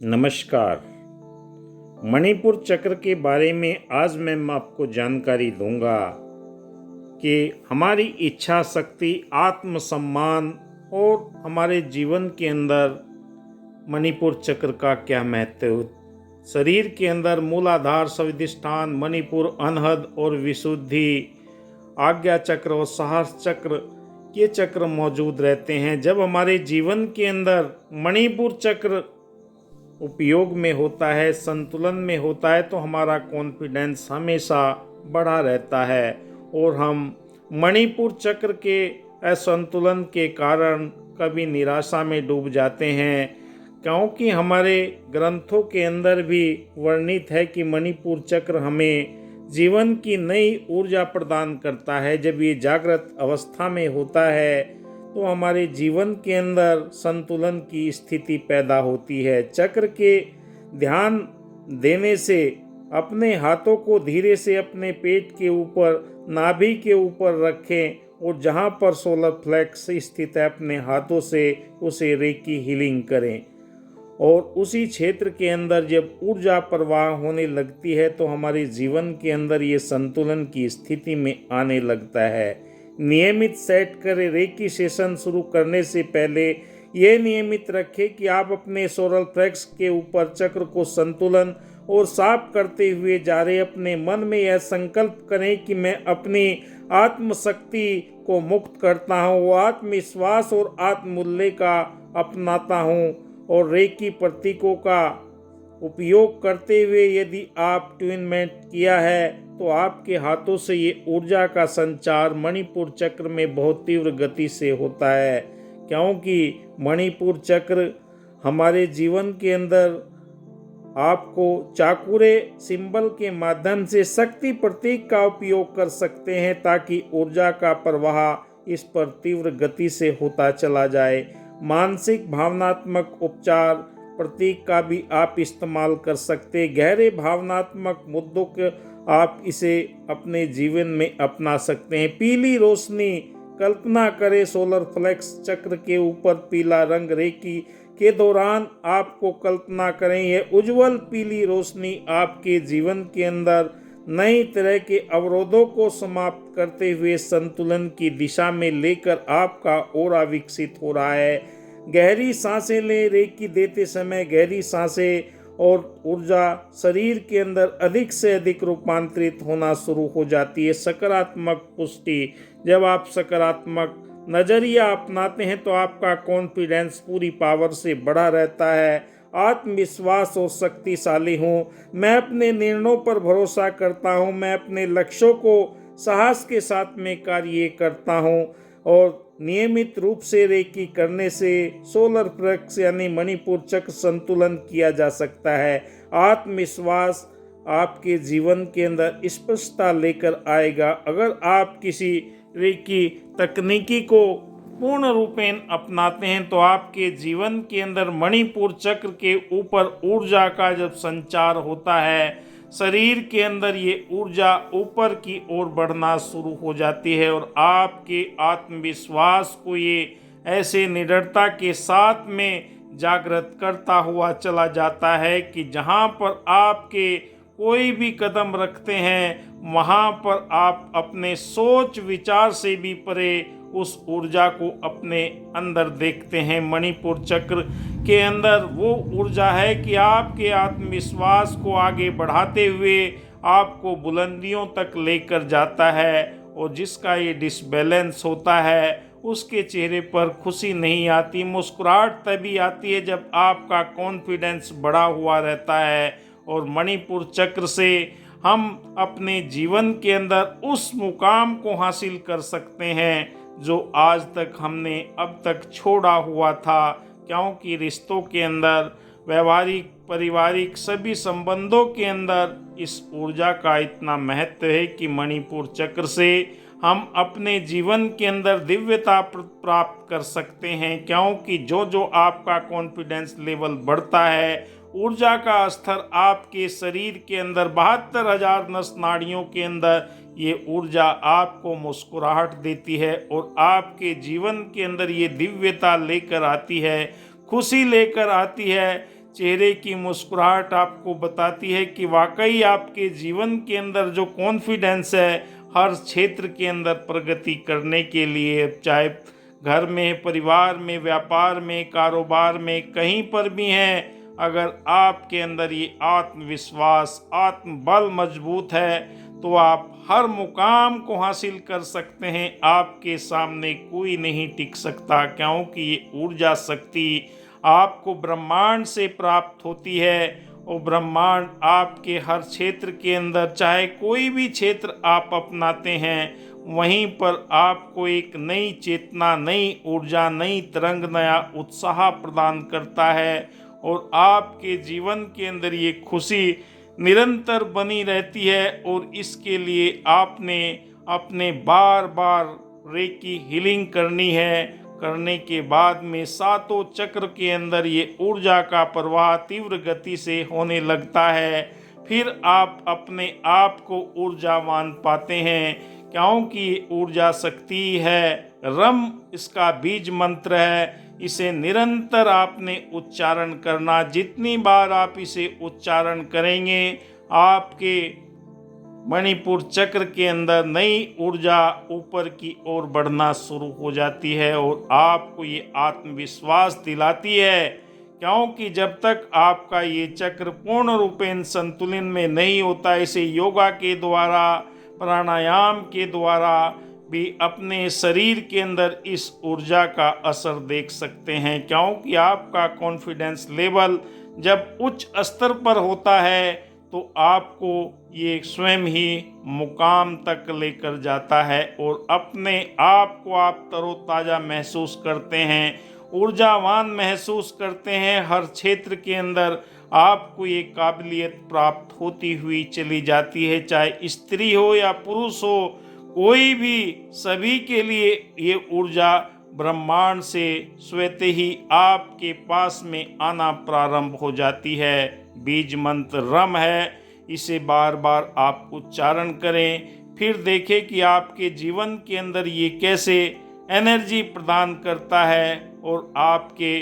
नमस्कार। मणिपुर चक्र के बारे में आज मैं आपको जानकारी दूंगा कि हमारी इच्छा शक्ति, आत्मसम्मान और हमारे जीवन के अंदर मणिपुर चक्र का क्या महत्व। शरीर के अंदर मूलाधार, स्वादिष्ठान, मणिपुर, अनहद और विशुद्धि, आज्ञा चक्र और साहस चक्र, ये चक्र मौजूद रहते हैं। जब हमारे जीवन के अंदर मणिपुर चक्र उपयोग में होता है, संतुलन में होता है, तो हमारा कॉन्फिडेंस हमेशा बढ़ा रहता है और हम मणिपुर चक्र के असंतुलन के कारण कभी निराशा में डूब जाते हैं, क्योंकि हमारे ग्रंथों के अंदर भी वर्णित है कि मणिपुर चक्र हमें जीवन की नई ऊर्जा प्रदान करता है। जब ये जागृत अवस्था में होता है तो हमारे जीवन के अंदर संतुलन की स्थिति पैदा होती है। चक्र के ध्यान देने से अपने हाथों को धीरे से अपने पेट के ऊपर, नाभि के ऊपर रखें और जहां पर सोलर प्लेक्स स्थित है अपने हाथों से उसे रेकी हीलिंग करें और उसी क्षेत्र के अंदर जब ऊर्जा प्रवाह होने लगती है तो हमारे जीवन के अंदर ये संतुलन की स्थिति में आने लगता है। नियमित सेट करें। रेकी सेशन शुरू करने से पहले ये नियमित रखें कि आप अपने सोलर प्लेक्स के ऊपर चक्र को संतुलन और साफ करते हुए जा रहे। अपने मन में यह संकल्प करें कि मैं अपनी आत्मशक्ति को मुक्त करता हूँ, आत्मविश्वास और आत्ममूल्य का अपनाता हूँ और रेकी प्रतीकों का उपयोग करते हुए यदि आप ट्यूनमेंट किया है तो आपके हाथों से ये ऊर्जा का संचार मणिपुर चक्र में बहुत तीव्र गति से होता है, क्योंकि मणिपुर चक्र हमारे जीवन के अंदर आपको चाकुरे सिंबल के माध्यम से शक्ति प्रतीक का उपयोग कर सकते हैं ताकि ऊर्जा का प्रवाह इस पर तीव्र गति से होता चला जाए। मानसिक भावनात्मक उपचार प्रतीक का भी आप इस्तेमाल कर सकते। गहरे भावनात्मक मुद्दों के आप इसे अपने जीवन में अपना सकते हैं। पीली रोशनी, कल्पना करें सोलर फ्लेक्स चक्र के ऊपर पीला रंग। रेकी के दौरान आपको कल्पना करें यह उज्जवल पीली रोशनी आपके जीवन के अंदर नई तरह के अवरोधों को समाप्त करते हुए संतुलन की दिशा में लेकर आपका ऑरा विकसित हो रहा है। गहरी सांसें लें। रेकी देते समय गहरी सांसें और ऊर्जा शरीर के अंदर अधिक से अधिक रूपांतरित होना शुरू हो जाती है। सकारात्मक पुष्टि। जब आप सकारात्मक नजरिया अपनाते हैं तो आपका कॉन्फिडेंस पूरी पावर से बढ़ा रहता है। आत्मविश्वास और शक्तिशाली हूँ, मैं अपने निर्णयों पर भरोसा करता हूँ, मैं अपने लक्ष्यों को साहस के साथ में कार्य करता हूँ। और नियमित रूप से रेकी करने से सोलर प्लेक्स यानी मणिपुर चक्र संतुलन किया जा सकता है। आत्मविश्वास आपके जीवन के अंदर स्पष्टता लेकर आएगा। अगर आप किसी रेकी तकनीकी को पूर्ण रूपेण अपनाते हैं तो आपके जीवन के अंदर मणिपुर चक्र के ऊपर ऊर्जा का जब संचार होता है, शरीर के अंदर ये ऊर्जा ऊपर की ओर बढ़ना शुरू हो जाती है और आपके आत्मविश्वास को ये ऐसे निडरता के साथ में जागृत करता हुआ चला जाता है कि जहाँ पर आपके कोई भी कदम रखते हैं वहाँ पर आप अपने सोच विचार से भी परे उस ऊर्जा को अपने अंदर देखते हैं। मणिपुर चक्र के अंदर वो ऊर्जा है कि आपके आत्मविश्वास को आगे बढ़ाते हुए आपको बुलंदियों तक लेकर जाता है और जिसका ये डिसबैलेंस होता है उसके चेहरे पर खुशी नहीं आती, मुस्कुराहट तभी आती है जब आपका कॉन्फिडेंस बढ़ा हुआ रहता है। और मणिपुर चक्र से हम अपने जीवन के अंदर उस मुकाम को हासिल कर सकते हैं जो आज तक हमने अब तक छोड़ा हुआ था, क्योंकि रिश्तों के अंदर, व्यवहारिक, पारिवारिक सभी संबंधों के अंदर इस ऊर्जा का इतना महत्व है कि मणिपुर चक्र से हम अपने जीवन के अंदर दिव्यता प्राप्त कर सकते हैं। क्योंकि जो जो आपका कॉन्फिडेंस लेवल बढ़ता है, ऊर्जा का स्तर आपके शरीर के अंदर 72,000 नस नाड़ियों के अंदर ये ऊर्जा आपको मुस्कुराहट देती है और आपके जीवन के अंदर ये दिव्यता लेकर आती है, खुशी लेकर आती है। चेहरे की मुस्कुराहट आपको बताती है कि वाकई आपके जीवन के अंदर जो कॉन्फिडेंस है हर क्षेत्र के अंदर प्रगति करने के लिए, चाहे घर में, परिवार में, व्यापार में, कारोबार में, कहीं पर भी हैं, अगर आपके अंदर ये आत्मविश्वास, आत्मबल मजबूत है तो आप हर मुकाम को हासिल कर सकते हैं। आपके सामने कोई नहीं टिक सकता, क्योंकि ये ऊर्जा शक्ति आपको ब्रह्मांड से प्राप्त होती है और ब्रह्मांड आपके हर क्षेत्र के अंदर, चाहे कोई भी क्षेत्र आप अपनाते हैं, वहीं पर आपको एक नई चेतना, नई ऊर्जा, नई तरंग, नया उत्साह प्रदान करता है और आपके जीवन के अंदर ये खुशी निरंतर बनी रहती है। और इसके लिए आपने अपने बार बार रेकी हीलिंग करनी है। करने के बाद में सातों चक्र के अंदर ये ऊर्जा का प्रवाह तीव्र गति से होने लगता है। फिर आप अपने आप को ऊर्जावान पाते हैं, क्योंकि ऊर्जा शक्ति है। रम इसका बीज मंत्र है। इसे निरंतर आपने उच्चारण करना। जितनी बार आप इसे उच्चारण करेंगे, आपके मणिपुर चक्र के अंदर नई ऊर्जा ऊपर की ओर बढ़ना शुरू हो जाती है और आपको ये आत्मविश्वास दिलाती है, क्योंकि जब तक आपका ये चक्र पूर्ण रूपेण संतुलन में नहीं होता, इसे योगा के द्वारा, प्राणायाम के द्वारा भी अपने शरीर के अंदर इस ऊर्जा का असर देख सकते हैं। क्योंकि आपका कॉन्फिडेंस लेवल जब उच्च स्तर पर होता है तो आपको ये स्वयं ही मुकाम तक लेकर जाता है और अपने आप को आप तरोताज़ा महसूस करते हैं, ऊर्जावान महसूस करते हैं। हर क्षेत्र के अंदर आपको ये काबिलियत प्राप्त होती हुई चली जाती है, चाहे स्त्री हो या पुरुष हो, कोई भी, सभी के लिए ये ऊर्जा ब्रह्मांड से स्वतः ही आपके पास में आना प्रारंभ हो जाती है। बीज मंत्र रम है, इसे बार बार आप उच्चारण करें, फिर देखें कि आपके जीवन के अंदर ये कैसे एनर्जी प्रदान करता है और आपके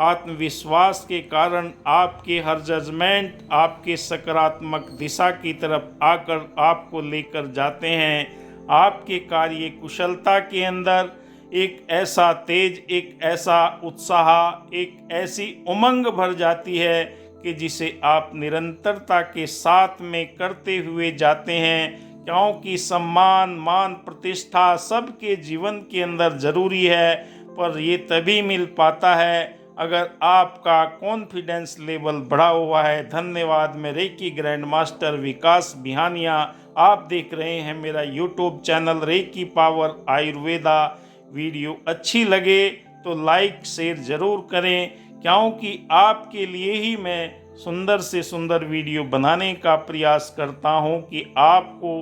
आत्मविश्वास के कारण आपके हर जजमेंट आपके सकारात्मक दिशा की तरफ आकर आपको लेकर जाते हैं। आपके कार्य कुशलता के अंदर एक ऐसा तेज, एक ऐसा उत्साह, एक ऐसी उमंग भर जाती है कि जिसे आप निरंतरता के साथ में करते हुए जाते हैं, क्योंकि सम्मान, मान, प्रतिष्ठा सबके जीवन के अंदर ज़रूरी है, पर ये तभी मिल पाता है अगर आपका कॉन्फिडेंस लेवल बढ़ा हुआ है। धन्यवाद। मैं reiki grand master Vikas Bihania. आप देख रहे हैं मेरा YouTube channel reiki power Ayurveda. Video अच्छी लगे तो लाइक शेयर ज़रूर करें, क्योंकि आपके लिए ही मैं सुंदर से सुंदर वीडियो बनाने का प्रयास करता हूं कि आपको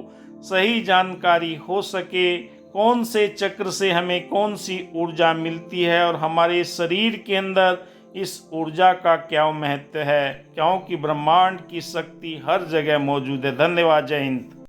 सही जानकारी हो सके, कौन से चक्र से हमें कौन सी ऊर्जा मिलती है और हमारे शरीर के अंदर इस ऊर्जा का क्या महत्व है, क्योंकि ब्रह्मांड की शक्ति हर जगह मौजूद है। धन्यवाद। जय हिंद।